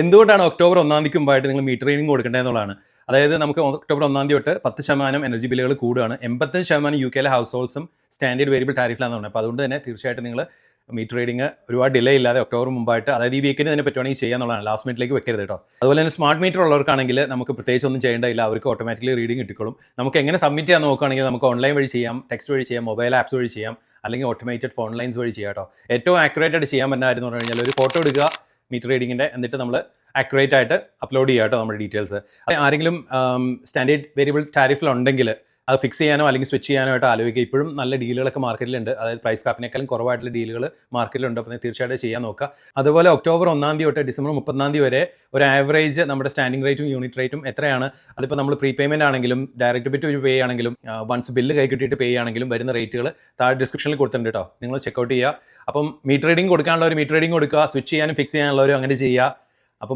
എന്തുകൊണ്ടാണ് ഒക്ടോബർ 1-ാം തീയതിക്ക് മുമ്പായിട്ട് നിങ്ങൾ മീറ്റർ റീഡിംഗ് കൊടുക്കേണ്ടതെന്നുള്ളതാണ്. അതായത് നമുക്ക് ഒക്ടോബർ 1-ാം തീയതി തൊട്ട് 10% എനർജി ബില്ലുകൾ കൂടുകയാണ്. 85% UK ഹൗസ് ഹോൾഡ്സും സ്റ്റാൻഡേർഡ് വേരിയബിൾ ടാരിഫിലാണെന്ന് പറഞ്ഞത്. അപ്പോൾ അതുകൊണ്ട് തന്നെ തീർച്ചയായിട്ടും നിങ്ങൾ മീറ്റർ റീഡിംഗ് ഒരുപാട് ഡിലേ ഇല്ലാതെ ഒക്ടോബർ മുമ്പായിട്ട്, അതായത് ഈ വീക്കിന് തന്നെ പറ്റുവാണെങ്കിൽ ചെയ്യാന്നുള്ളതാണ്. ലാസ്റ്റ് മിനിറ്റിലേക്ക് വെക്കരുത് കേട്ടോ. അതുപോലെ തന്നെ സ്മാർട്ട് മീറ്റർ ഉള്ളവർക്കാണെങ്കിൽ നമുക്ക് പ്രത്യേകിച്ച് ഒന്നും ചെയ്യേണ്ടതില്ല, അവർക്ക് ഓട്ടോമാറ്റിക്കലി റീഡിംഗ് കിട്ടിക്കോളും. നമുക്ക് എങ്ങനെ സബ്മിറ്റ് ചെയ്യാൻ നോക്കുകയാണെങ്കിൽ നമുക്ക് ഓൺലൈൻ വഴി ചെയ്യാം, ടെക്സ്റ്റ് വഴി ചെയ്യാം, മൊബൈൽ ആപ്സ് വഴി ചെയ്യാം, അല്ലെങ്കിൽ ഓട്ടോമേറ്റഡ് ഫോൺ ലൈൻസ് വഴി ചെയ്യാം കേട്ടോ. ഏറ്റവും ആക്യുറേറ്റ് ആയിട്ട് ചെയ്യാൻ പറ്റുന്നതായിരുന്നു പറഞ്ഞു കഴിഞ്ഞാൽ ഒരു ഫോട്ടോ എടുക്കുക മീറ്റർ റീഡിങ്ങിൻ്റെ, എന്നിട്ട് നമ്മൾ ആക്യുറേറ്റ് ആയിട്ട് അപ്ലോഡ് ചെയ്യുക കേട്ടോ നമ്മുടെ ഡീറ്റെയിൽസ്. ആരെങ്കിലും സ്റ്റാൻഡേർഡ് വേരിയബിൾ ടാരിഫിലുണ്ടെങ്കിൽ അത് ഫിക്സ് ചെയ്യാനോ അല്ലെങ്കിൽ സ്വിച്ച് ചെയ്യാനോ ആയിട്ട് ആലോചിക്കുക. ഇപ്പോഴും നല്ല ഡീലുകളൊക്കെ മാർക്കറ്റിലുണ്ട്, അതായത് പ്രൈസ് കാപ്പിനേക്കാളും കുറവായിട്ടുള്ള ഡീലുകൾ മാർക്കറ്റിലുണ്ട്. അപ്പോൾ തീർച്ചയായിട്ടും ചെയ്യാൻ നോക്കുക. അതുപോലെ ഒക്ടോബർ 1-ാം തീയതി തൊട്ട് ഡിസംബർ 31-ാം തീയതി വരെ ഒരു ആവറേജ് നമ്മുടെ സ്റ്റാൻഡിംഗ് റേറ്റും യൂണിറ്റ് റേറ്റും എത്രയാണ്, അതിപ്പോൾ നമ്മൾ പ്രീപേയ്മെൻ്റ് ആണെങ്കിലും ഡയറക്റ്റ് ബിറ്റ് പേ ആണെങ്കിലും വൺസ് ബില്ല് കൈ കിട്ടിയിട്ട് പേ ആണെങ്കിലും വരുന്ന റേറ്റുകൾ താഴെ ഡിസ്ക്രിപ്ഷനിൽ കൊടുത്തിട്ടുണ്ട് കേട്ടോ. നിങ്ങൾ ചെക്കൗട്ട് ചെയ്യുക. അപ്പം മീറ്റർ റീഡിംഗ് കൊടുക്കാനുള്ളവർ മീറ്റർ റീഡിംഗ് കൊടുക്കുക, സ്വിച്ച് ചെയ്യാനും ഫിക്സ് ചെയ്യാനുള്ളവർ അങ്ങനെ ചെയ്യുക.